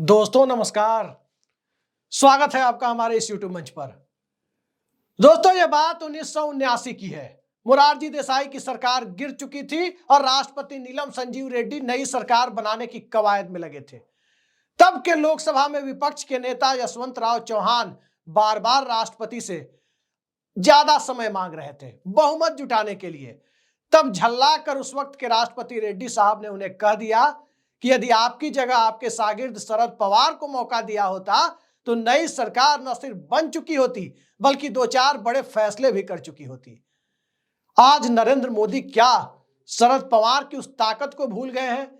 दोस्तों नमस्कार। स्वागत है आपका हमारे इस यूट्यूब मंच पर। दोस्तों ये बात 1979 की है। मोरारजी देसाई की सरकार गिर चुकी थी और राष्ट्रपति नीलम संजीव रेड्डी नई सरकार बनाने की कवायद में लगे थे। तब के लोकसभा में विपक्ष के नेता यशवंत राव चौहान बार बार राष्ट्रपति से ज्यादा समय मांग रहे थे बहुमत जुटाने के लिए। तब झल्ला कर उस वक्त के राष्ट्रपति रेड्डी साहब ने उन्हें कह दिया कि यदि आपकी जगह आपके शागिर्द शरद पवार को मौका दिया होता तो नई सरकार न सिर्फ बन चुकी होती बल्कि दो चार बड़े फैसले भी कर चुकी होती। आज नरेंद्र मोदी क्या शरद पवार की उस ताकत को भूल गए हैं?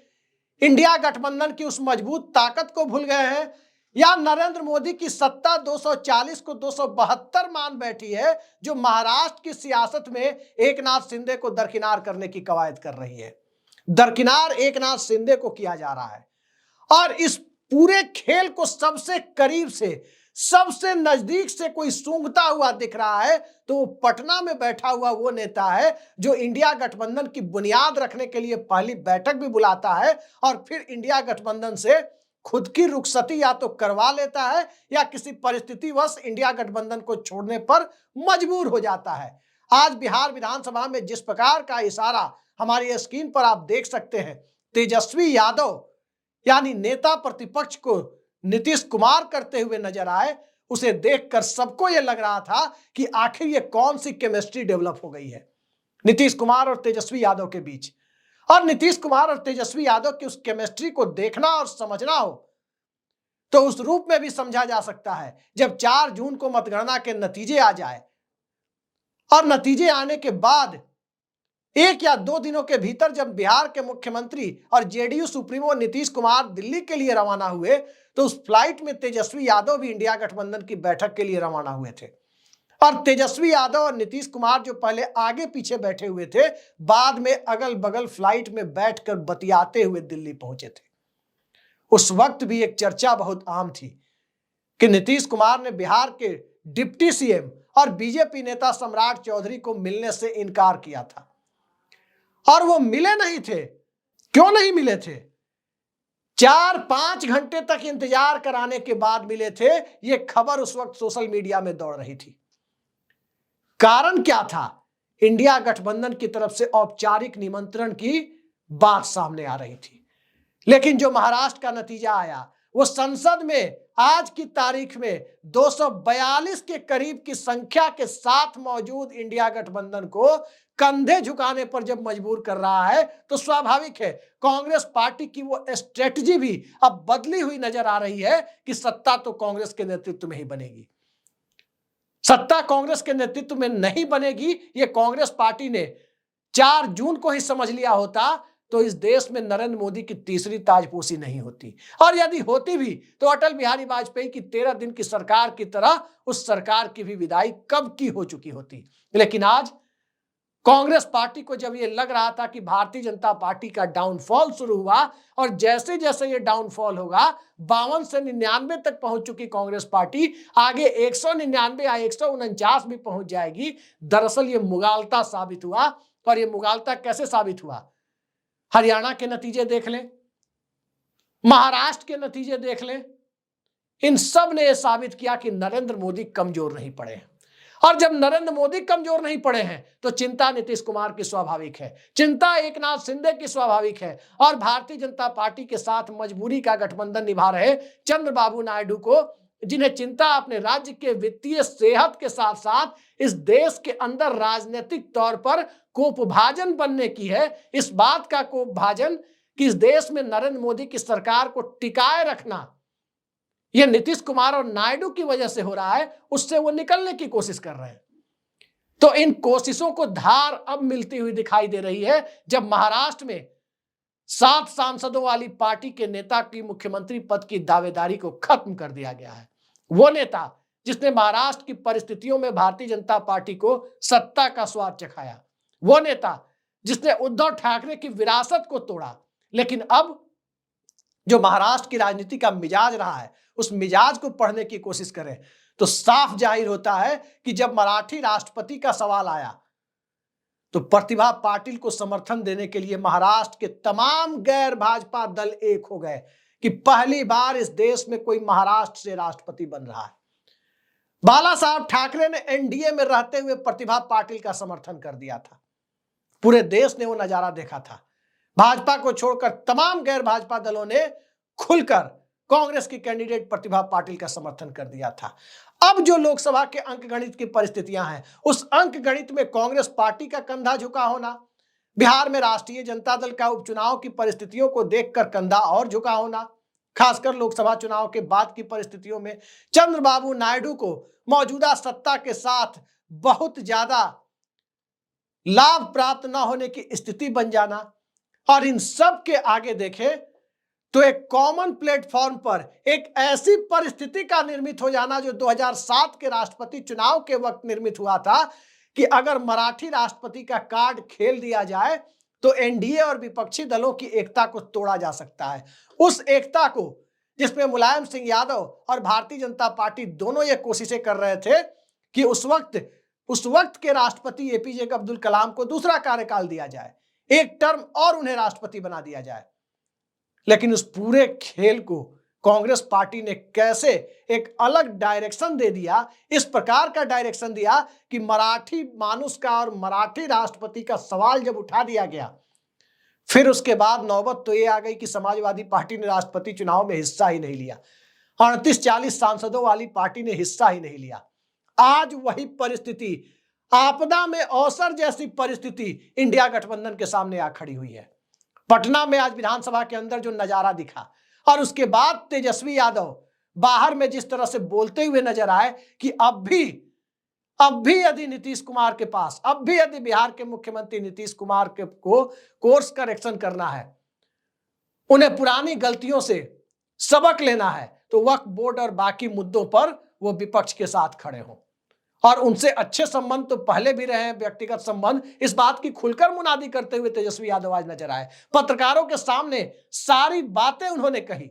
इंडिया गठबंधन की उस मजबूत ताकत को भूल गए हैं? या नरेंद्र मोदी की सत्ता 240 को 272 मान बैठी है जो महाराष्ट्र की सियासत में एकनाथ शिंदे को दरकिनार करने की कवायद कर रही है? दरकिनार एकनाथ शिंदे को किया जा रहा है और इस पूरे खेल को सबसे करीब से सबसे नजदीक से कोई सूंघता हुआ दिख रहा है तो वो पटना में बैठा हुआ वो नेता है जो इंडिया गठबंधन की बुनियाद रखने के लिए पहली बैठक भी बुलाता है और फिर इंडिया गठबंधन से खुद की रुखसती या तो करवा लेता है या किसी परिस्थितिवश इंडिया गठबंधन को छोड़ने पर मजबूर हो जाता है। आज बिहार विधानसभा में जिस प्रकार का इशारा हमारी स्क्रीन पर आप देख सकते हैं, तेजस्वी यादव यानी नेता प्रतिपक्ष को नीतीश कुमार करते हुए नजर आए, उसे देखकर सबको यह लग रहा था कि आखिर ये कौन सी केमिस्ट्री डेवलप हो गई है नीतीश कुमार और तेजस्वी यादव के बीच। और नीतीश कुमार और तेजस्वी यादव की उस केमिस्ट्री को देखना और समझना हो तो उस रूप में भी समझा जा सकता है जब 4 जून को मतगणना के नतीजे आ जाए और नतीजे आने के बाद 1 या 2 दिनों के भीतर जब बिहार के मुख्यमंत्री और जेडीयू सुप्रीमो नीतीश कुमार दिल्ली के लिए रवाना हुए तो उस फ्लाइट में तेजस्वी यादव भी इंडिया गठबंधन की बैठक के लिए रवाना हुए थे। और तेजस्वी यादव और नीतीश कुमार जो पहले आगे पीछे बैठे हुए थे बाद में अगल बगल फ्लाइट में बैठकर बतियाते हुए दिल्ली पहुंचे थे। उस वक्त भी एक चर्चा बहुत आम थी कि नीतीश कुमार ने बिहार के डिप्टी सीएम और बीजेपी नेता सम्राट चौधरी को मिलने से इनकार किया था और वो मिले नहीं थे। क्यों नहीं मिले थे? 4-5 घंटे तक इंतजार कराने के बाद मिले थे। ये खबर उस वक्त सोशल मीडिया में दौड़ रही थी। कारण क्या था? इंडिया गठबंधन की तरफ से औपचारिक निमंत्रण की बात सामने आ रही थी। लेकिन जो महाराष्ट्र का नतीजा आया वो संसद में आज की तारीख में 242 के करीब की संख्या के साथ मौजूद इंडिया गठबंधन को कंधे झुकाने पर जब मजबूर कर रहा है तो स्वाभाविक है कांग्रेस पार्टी की वो स्ट्रेटजी भी अब बदली हुई नजर आ रही है कि सत्ता तो कांग्रेस के नेतृत्व में ही बनेगी। सत्ता कांग्रेस के नेतृत्व में नहीं बनेगी ये कांग्रेस पार्टी ने 4 जून को ही समझ लिया होता तो इस देश में नरेंद्र मोदी की तीसरी ताजपोशी नहीं होती और यदि होती भी तो अटल बिहारी वाजपेयी की 13 दिन की सरकार की तरह उस सरकार की भी विदाई कब की हो चुकी होती। लेकिन आज कांग्रेस पार्टी को जब ये लग रहा था कि भारतीय जनता पार्टी का डाउनफॉल शुरू हुआ और जैसे जैसे ये डाउनफॉल होगा 52 से 99 तक पहुंच चुकी कांग्रेस पार्टी आगे 199 या 149 भी पहुंच जाएगी। दरअसल ये मुगालता साबित हुआ और ये मुगालता कैसे साबित हुआ? हरियाणा के नतीजे देख लें, महाराष्ट्र के नतीजे देख लें, इन सब ने यह साबित किया कि नरेंद्र मोदी कमजोर नहीं पड़े हैं। और जब नरेंद्र मोदी कमजोर नहीं पड़े हैं तो चिंता नीतीश कुमार की स्वाभाविक है, चिंता एकनाथ शिंदे की स्वाभाविक है और भारतीय जनता पार्टी के साथ मजबूरी का गठबंधन निभा रहे चंद्रबाबू नायडू को, जिन्हें चिंता अपने राज्य के वित्तीय सेहत के साथ साथ इस देश के अंदर राजनीतिक तौर पर कोपभाजन बनने की है। इस बात का कोपभाजन कि इस देश में नरेंद्र मोदी की सरकार को टिकाए रखना यह नीतीश कुमार और नायडू की वजह से हो रहा है, उससे वो निकलने की कोशिश कर रहे हैं। तो इन कोशिशों को धार अब मिलती हुई दिखाई दे रही है जब महाराष्ट्र में 7 सांसदों वाली पार्टी के नेता की मुख्यमंत्री पद की दावेदारी को खत्म कर दिया गया है। वो नेता जिसने महाराष्ट्र की परिस्थितियों में भारतीय जनता पार्टी को सत्ता का स्वाद चखाया, वो नेता जिसने उद्धव ठाकरे की विरासत को तोड़ा। लेकिन अब जो महाराष्ट्र की राजनीति का मिजाज रहा है उस मिजाज को पढ़ने की कोशिश करें तो साफ जाहिर होता है कि जब मराठी राष्ट्रपति का सवाल आया तो प्रतिभा पाटिल को समर्थन देने के लिए महाराष्ट्र के तमाम गैर भाजपा दल एक हो गए कि पहली बार इस देश में कोई महाराष्ट्र से राष्ट्रपति बन रहा है। बाला साहब ठाकरे ने एनडीए में रहते हुए प्रतिभा पाटिल का समर्थन कर दिया था। पूरे देश ने वो नजारा देखा था। भाजपा को छोड़कर तमाम गैर भाजपा दलों ने खुलकर कांग्रेस की कैंडिडेट प्रतिभा पाटिल का समर्थन कर दिया था। अब जो लोकसभा के अंकगणित की परिस्थितियां हैं, उस अंकगणित में कांग्रेस पार्टी का कंधा झुका होना, बिहार में राष्ट्रीय जनता दल का उपचुनाव की परिस्थितियों को देखकर कंधा और झुका होना, खासकर लोकसभा चुनाव के बाद की परिस्थितियों में चंद्रबाबू नायडू को मौजूदा सत्ता के साथ बहुत ज्यादा लाभ प्राप्त न होने की स्थिति बन जाना, और इन सब के आगे देखें तो एक कॉमन प्लेटफॉर्म पर एक ऐसी परिस्थिति का निर्मित हो जाना जो 2007 के राष्ट्रपति चुनाव के वक्त निर्मित हुआ था कि अगर मराठी राष्ट्रपति का कार्ड खेल दिया जाए तो एनडीए और विपक्षी दलों की एकता को तोड़ा जा सकता है। उस एकता को जिसमें मुलायम सिंह यादव और भारतीय जनता पार्टी दोनों ये कोशिशें कर रहे थे कि उस वक्त के राष्ट्रपति एपीजे अब्दुल कलाम को दूसरा कार्यकाल दिया जाए, एक टर्म और उन्हें राष्ट्रपति बना दिया जाए। लेकिन उस पूरे खेल को कांग्रेस पार्टी ने कैसे एक अलग डायरेक्शन दे दिया, इस प्रकार का डायरेक्शन दिया कि मराठी मानुष का और मराठी राष्ट्रपति का सवाल जब उठा दिया गया, फिर उसके बाद नौबत तो ये आ गई कि समाजवादी पार्टी ने राष्ट्रपति चुनाव में हिस्सा ही नहीं लिया। 38-40 सांसदों वाली पार्टी ने हिस्सा ही नहीं लिया। आज वही परिस्थिति, आपदा में अवसर जैसी परिस्थिति इंडिया गठबंधन के सामने आ खड़ी हुई है। पटना में आज विधानसभा के अंदर जो नजारा दिखा, और उसके बाद तेजस्वी यादव बाहर में जिस तरह से बोलते हुए नजर आए कि अब भी यदि नीतीश कुमार के पास, अब भी यदि बिहार के मुख्यमंत्री नीतीश कुमार को कोर्स करेक्शन करना है, उन्हें पुरानी गलतियों से सबक लेना है, तो वक्फ बोर्ड और बाकी मुद्दों पर वो विपक्ष के साथ खड़े हों। और उनसे अच्छे संबंध तो पहले भी रहे हैं, व्यक्तिगत संबंध, इस बात की खुलकर मुनादी करते हुए तेजस्वी यादव आज नजर आए। पत्रकारों के सामने सारी बातें उन्होंने कही।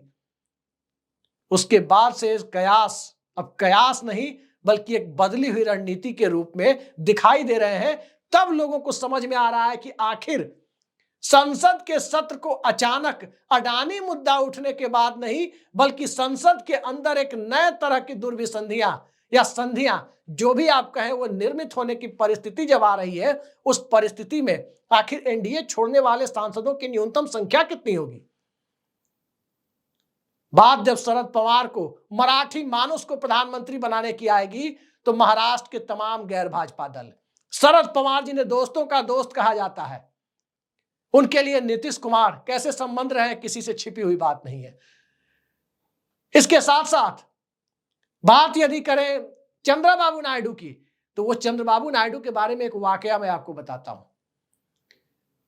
उसके बाद से कयास, अब कयास नहीं बल्कि एक बदली हुई रणनीति के रूप में दिखाई दे रहे हैं। तब लोगों को समझ में आ रहा है कि आखिर संसद के सत्र को अचानक अडानी मुद्दा उठने के बाद नहीं, बल्कि संसद के अंदर एक नए तरह की दुर्विसंधियां या संधियां, जो भी आप कहें, वो निर्मित होने की परिस्थिति जब आ रही है, उस परिस्थिति में आखिर एनडीए छोड़ने वाले सांसदों की न्यूनतम संख्या कितनी होगी। बात जब शरद पवार को, मराठी मानुष को प्रधानमंत्री बनाने की आएगी, तो महाराष्ट्र के तमाम गैर भाजपा दल, शरद पवार जिन्हें दोस्तों का दोस्त कहा जाता है, उनके लिए नीतीश कुमार कैसे संबंध रहे, किसी से छिपी हुई बात नहीं है। इसके साथ साथ बात यदि करें चंद्रबाबू नायडू की, तो वो चंद्रबाबू नायडू के बारे में एक वाकया मैं आपको बताता हूं।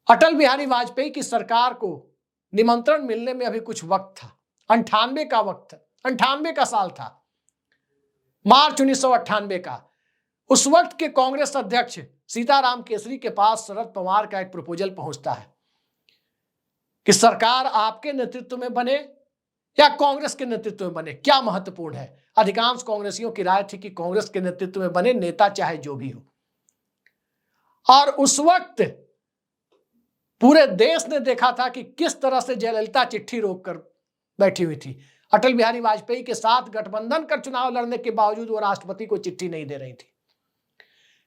अटल बिहारी वाजपेयी की सरकार को निमंत्रण मिलने में अभी कुछ वक्त था, 98 का वक्त, 98 का साल था, मार्च 1998 का। उस वक्त के कांग्रेस अध्यक्ष सीताराम केसरी के पास शरद पवार का एक प्रपोजल पहुंचता है कि सरकार आपके नेतृत्व में बने या कांग्रेस के नेतृत्व में बने, क्या महत्वपूर्ण है। अधिकांश कांग्रेसियों की राय थी कि कांग्रेस के नेतृत्व में बने, नेता चाहे जो भी हो। और उस वक्त पूरे देश ने देखा था कि किस तरह से जयललिता चिट्ठी रोककर बैठी हुई थी। अटल बिहारी वाजपेयी के साथ गठबंधन कर चुनाव लड़ने के बावजूद वो राष्ट्रपति को चिट्ठी नहीं दे रही थी।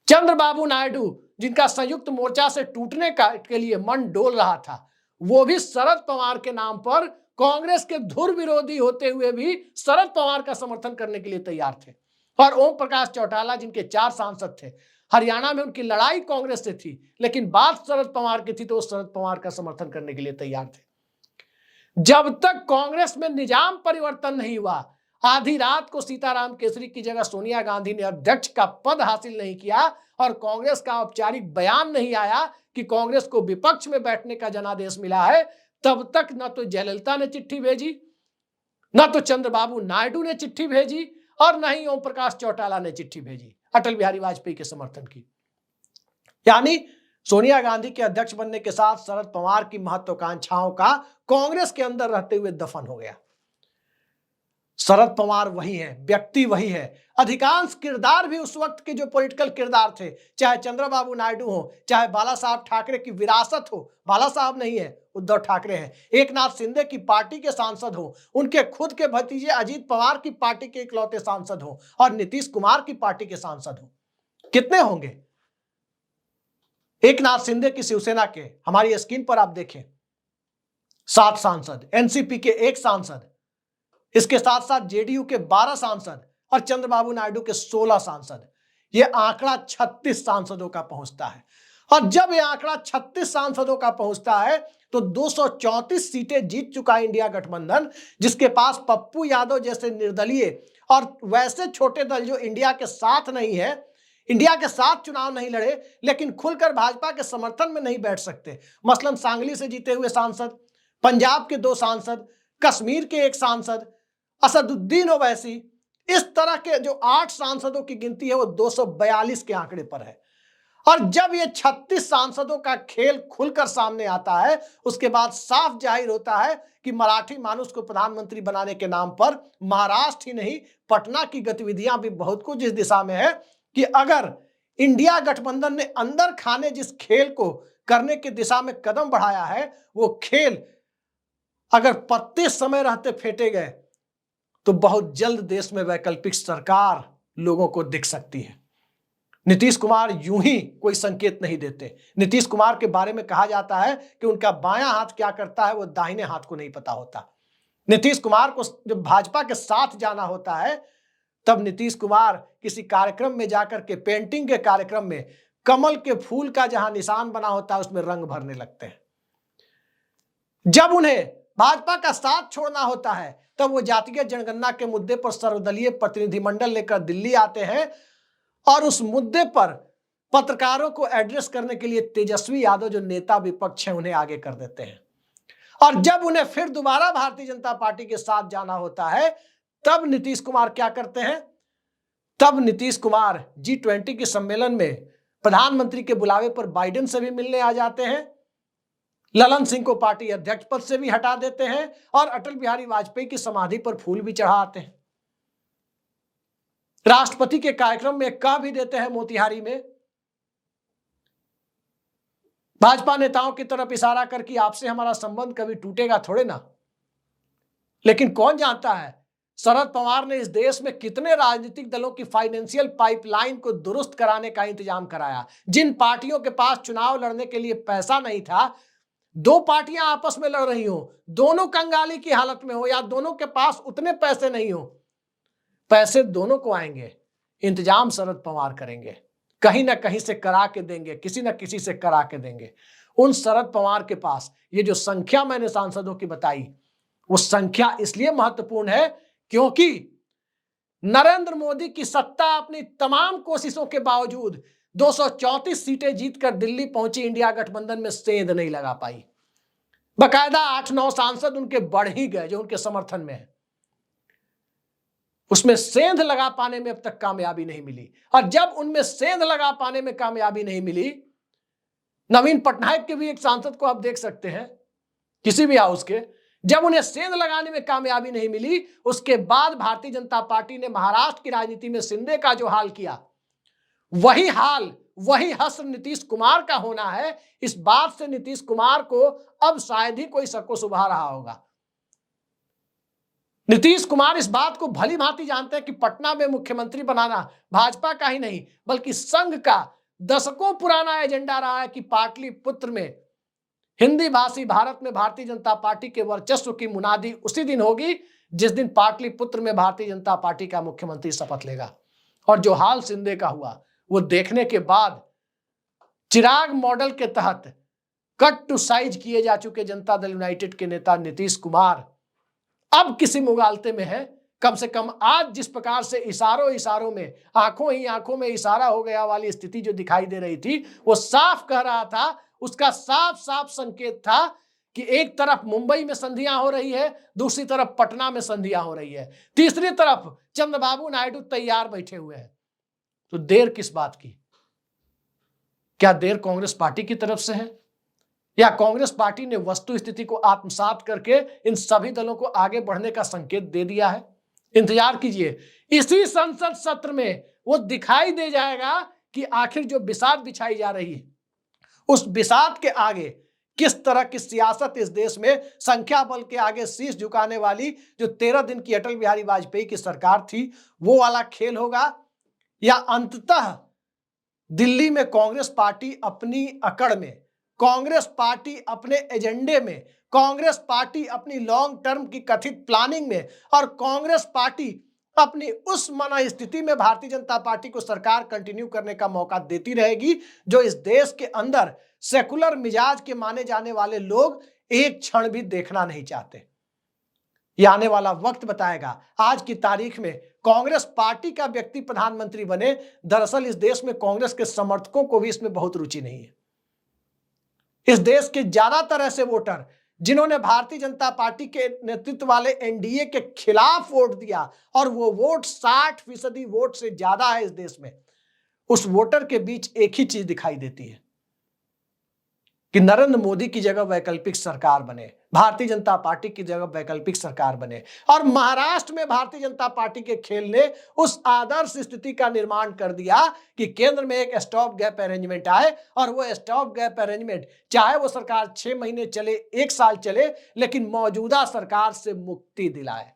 चंद्रबाबू नायडू, जिनका संयुक्त मोर्चा से टूटने के लिए मन डोल रहा था, वो भी शरद पवार के नाम पर कांग्रेस के धुर विरोधी होते हुए भी शरद पवार का समर्थन करने के लिए तैयार थे। और ओम प्रकाश चौटाला, जिनके 4 सांसद थे, हरियाणा में उनकी लड़ाई कांग्रेस से थी, लेकिन बात शरद पवार की थी तो वो शरद पवार का समर्थन करने के लिए तैयार थे। जब तक कांग्रेस में निजाम परिवर्तन नहीं हुआ, आधी रात को सीताराम केसरी की जगह सोनिया गांधी ने अध्यक्ष का पद हासिल नहीं किया और कांग्रेस का औपचारिक बयान नहीं आया कि कांग्रेस को विपक्ष में बैठने का जनादेश मिला है, तब तक न तो जयललिता ने चिट्ठी भेजी, न तो चंद्रबाबू नायडू ने चिट्ठी भेजी, और न ही ओम प्रकाश चौटाला ने चिट्ठी भेजी अटल बिहारी वाजपेयी के समर्थन की। यानी सोनिया गांधी के अध्यक्ष बनने के साथ शरद पवार की महत्वाकांक्षाओं का कांग्रेस के अंदर रहते हुए दफन हो गया। शरद पवार वही है, व्यक्ति वही है, अधिकांश किरदार भी उस वक्त के जो पॉलिटिकल किरदार थे, चाहे चंद्रबाबू नायडू हो, चाहे बाला साहब ठाकरे की विरासत हो, बाला साहब नहीं है, उद्धव ठाकरे हैं, एकनाथ शिंदे की पार्टी के सांसद हो, उनके खुद के भतीजे अजीत पवार की पार्टी के इकलौते सांसद हो और नीतीश कुमार की पार्टी के सांसद हो, कितने होंगे? एकनाथ शिंदे की शिवसेना के हमारी स्क्रीन पर आप देखें 7 सांसद, एनसीपी के 1 सांसद, इसके साथ साथ जेडीयू के 12 सांसद और चंद्रबाबू नायडू के 16 सांसद। यह आंकड़ा 36 सांसदों का पहुंचता है। और जब यह आंकड़ा 36 सांसदों का पहुंचता है तो 234 सीटें जीत चुका है इंडिया गठबंधन, जिसके पास पप्पू यादव जैसे निर्दलीय और वैसे छोटे दल जो इंडिया के साथ नहीं है, इंडिया के साथ चुनाव नहीं लड़े लेकिन खुलकर भाजपा के समर्थन में नहीं बैठ सकते। मसलन सांगली से जीते हुए सांसद, पंजाब के 2 सांसद, कश्मीर के 1 सांसद, असदुद्दीन ओवैसी, इस तरह के जो 8 सांसदों की गिनती है वो 242 के आंकड़े पर है। और जब ये 36 सांसदों का खेल खुलकर सामने आता है, उसके बाद साफ जाहिर होता है कि मराठी मानुष को प्रधानमंत्री बनाने के नाम पर महाराष्ट्र ही नहीं, पटना की गतिविधियां भी बहुत कुछ इस दिशा में है कि अगर इंडिया गठबंधन ने अंदर खाने जिस खेल को करने की दिशा में कदम बढ़ाया है, वो खेल अगर पत्ते समय रहते फेंटे गए तो बहुत जल्द देश में वैकल्पिक सरकार लोगों को दिख सकती है। नीतीश कुमार यूं ही कोई संकेत नहीं देते। नीतीश कुमार के बारे में कहा जाता है कि उनका बायां हाथ क्या करता है वो दाहिने हाथ को नहीं पता होता। नीतीश कुमार को जब भाजपा के साथ जाना होता है तब नीतीश कुमार किसी कार्यक्रम में जाकर के, पेंटिंग के कार्यक्रम में, कमल के फूल का जहां निशान बना होता है उसमें रंग भरने लगते हैं। जब उन्हें भाजपा का साथ छोड़ना होता है तब वो जातिगत जनगणना के मुद्दे पर सर्वदलीय प्रतिनिधिमंडल लेकर दिल्ली आते हैं और उस मुद्दे पर पत्रकारों को एड्रेस करने के लिए तेजस्वी यादव जो नेता विपक्ष है उन्हें आगे कर देते हैं। और जब उन्हें फिर दोबारा भारतीय जनता पार्टी के साथ जाना होता है तब नीतीश कुमार क्या करते हैं? तब नीतीश कुमार G20 के सम्मेलन में प्रधानमंत्री के बुलावे पर बाइडेन से भी मिलने आ जाते हैं, ललन सिंह को पार्टी अध्यक्ष पद से भी हटा देते हैं और अटल बिहारी वाजपेयी की समाधि पर फूल भी चढ़ाते हैं। राष्ट्रपति के कार्यक्रम में कह भी देते हैं मोतिहारी में, भाजपा नेताओं की तरफ इशारा करके आपसे हमारा संबंध कभी टूटेगा थोड़े ना। लेकिन कौन जानता है शरद पवार ने इस देश में कितने राजनीतिक दलों की फाइनेंशियल पाइपलाइन को दुरुस्त कराने का इंतजाम कराया। जिन पार्टियों के पास चुनाव लड़ने के लिए पैसा नहीं था, 2 पार्टियां आपस में लड़ रही हो, दोनों कंगाली की हालत में हो या दोनों के पास उतने पैसे नहीं हो, पैसे दोनों को आएंगे, इंतजाम शरद पवार करेंगे, कहीं ना कहीं से करा के देंगे, किसी ना किसी से करा के देंगे। उन शरद पवार के पास ये जो संख्या मैंने सांसदों की बताई, वो संख्या इसलिए महत्वपूर्ण है क्योंकि नरेंद्र मोदी की सत्ता अपनी तमाम कोशिशों के बावजूद 234 सीटें जीतकर दिल्ली पहुंची इंडिया गठबंधन में सेंध नहीं लगा पाई। बकायदा 8-9 सांसद उनके बढ़ ही गए जो उनके समर्थन में है, उसमें सेंध लगा पाने में अब तक कामयाबी नहीं मिली। और जब उनमें सेंध लगा पाने में कामयाबी नहीं मिली, नवीन पटनायक के भी एक सांसद को आप देख सकते हैं किसी भी हाउस के, जब उन्हें सेंध लगाने में कामयाबी नहीं मिली, उसके बाद भारतीय जनता पार्टी ने महाराष्ट्र की राजनीति में शिंदे का जो हाल किया, वही हाल, वही हश्र नीतीश कुमार का होना है। इस बात से नीतीश कुमार को अब शायद ही कोई शक सुभा रहा होगा। नीतीश कुमार इस बात को भली भांति जानते हैं कि पटना में मुख्यमंत्री बनाना भाजपा का ही नहीं बल्कि संघ का दशकों पुराना एजेंडा रहा है कि पाटलिपुत्र में हिंदी भाषी भारत में भारतीय जनता पार्टी के वर्चस्व की मुनादी उसी दिन होगी जिस दिन पाटलिपुत्र में भारतीय जनता पार्टी का मुख्यमंत्री शपथ लेगा। और जो हाल शिंदे का हुआ वो देखने के बाद चिराग मॉडल के तहत कट टू साइज किए जा चुके जनता दल यूनाइटेड के नेता नीतीश कुमार अब किसी मुगालते में है। कम से कम आज जिस प्रकार से इशारों में, आंखों ही आंखों में इशारा हो गया वाली स्थिति जो दिखाई दे रही थी, वो साफ कह रहा था, उसका साफ साफ संकेत था कि एक तरफ मुंबई में संधियां हो रही है, दूसरी तरफ पटना में संधियां हो रही है, तीसरी तरफ चंद्रबाबू नायडू तैयार बैठे हुए हैं। तो देर किस बात की? क्या देर कांग्रेस पार्टी की तरफ से है या कांग्रेस पार्टी ने वस्तु स्थिति को आत्मसात करके इन सभी दलों को आगे बढ़ने का संकेत दे दिया है? इंतजार कीजिए, इसी संसद सत्र में वो दिखाई दे जाएगा कि आखिर जो बिसात बिछाई जा रही है उस बिसात के आगे किस तरह की सियासत इस देश में संख्या बल के आगे शीश झुकाने वाली जो 13 दिन की अटल बिहारी वाजपेयी की सरकार थी, वो वाला खेल होगा, या अंततः दिल्ली में कांग्रेस पार्टी अपनी अकड़ में, कांग्रेस पार्टी अपने एजेंडे में, कांग्रेस पार्टी अपनी लॉन्ग टर्म की कथित प्लानिंग में और कांग्रेस पार्टी अपनी उस मनस्थिति में भारतीय जनता पार्टी को सरकार कंटिन्यू करने का मौका देती रहेगी जो इस देश के अंदर सेकुलर मिजाज के माने जाने वाले लोग एक क्षण भी देखना नहीं चाहते। यह आने वाला वक्त बताएगा। आज की तारीख में कांग्रेस पार्टी का व्यक्ति प्रधानमंत्री बने, दरअसल इस देश में कांग्रेस के समर्थकों को भी इसमें बहुत रुचि नहीं है। इस देश के ज्यादातर ऐसे वोटर जिन्होंने भारतीय जनता पार्टी के नेतृत्व वाले एनडीए के खिलाफ वोट दिया और वो वोट 60% वोट से ज्यादा है इस देश में, उस वोटर के बीच एक ही चीज दिखाई देती है कि नरेंद्र मोदी की जगह वैकल्पिक सरकार बने, भारतीय जनता पार्टी की जगह वैकल्पिक सरकार बने। और महाराष्ट्र में भारतीय जनता पार्टी के खेल ने उस आदर्श स्थिति का निर्माण कर दिया कि केंद्र में एक स्टॉप गैप अरेंजमेंट आए और वो स्टॉप गैप अरेंजमेंट चाहे वो सरकार 6 महीने चले, 1 साल चले, लेकिन मौजूदा सरकार से मुक्ति दिलाए।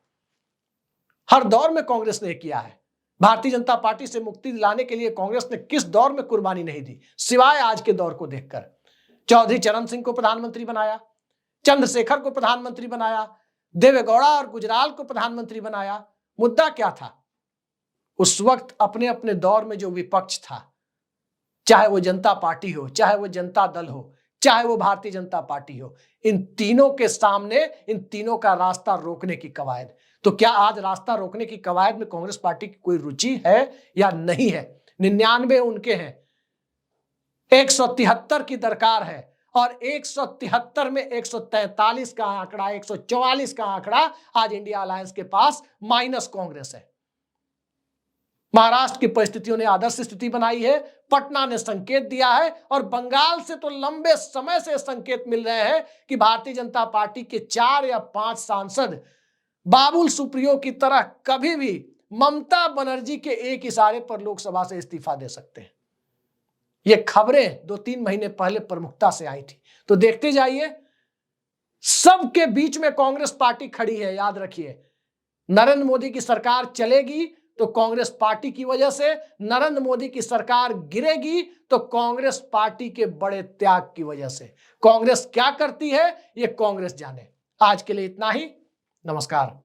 हर दौर में कांग्रेस ने किया है। भारतीय जनता पार्टी से मुक्ति दिलाने के लिए कांग्रेस ने किस दौर में कुर्बानी नहीं दी, सिवाय आज के दौर को देखकर। चौधरी चरण सिंह को प्रधानमंत्री बनाया, चंद्रशेखर को प्रधानमंत्री बनाया, देवेगौड़ा और गुजराल को प्रधानमंत्री बनाया। मुद्दा क्या था? उस वक्त अपने अपने दौर में जो विपक्ष था, चाहे वो जनता पार्टी हो, चाहे वो जनता दल हो, चाहे वो भारतीय जनता पार्टी हो, इन तीनों के सामने इन तीनों का रास्ता रोकने की कवायद। तो क्या आज रास्ता रोकने की कवायद में कांग्रेस पार्टी की कोई रुचि है या नहीं है? 99 उनके हैं, 173 की दरकार है और 173 में 143 का आंकड़ा, 144 का आंकड़ा आज इंडिया अलायंस के पास माइनस कांग्रेस है। महाराष्ट्र की परिस्थितियों ने आदर्श स्थिति बनाई है, पटना ने संकेत दिया है और बंगाल से तो लंबे समय से संकेत मिल रहे हैं कि भारतीय जनता पार्टी के 4 या 5 सांसद बाबुल सुप्रियो की तरह कभी भी ममता बनर्जी के एक इशारे पर लोकसभा से इस्तीफा दे सकते हैं। ये खबरें 2-3 महीने पहले प्रमुखता से आई थी। तो देखते जाइए, सबके बीच में कांग्रेस पार्टी खड़ी है। याद रखिए, नरेंद्र मोदी की सरकार चलेगी तो कांग्रेस पार्टी की वजह से, नरेंद्र मोदी की सरकार गिरेगी तो कांग्रेस पार्टी के बड़े त्याग की वजह से। कांग्रेस क्या करती है ये कांग्रेस जाने। आज के लिए इतना ही, नमस्कार।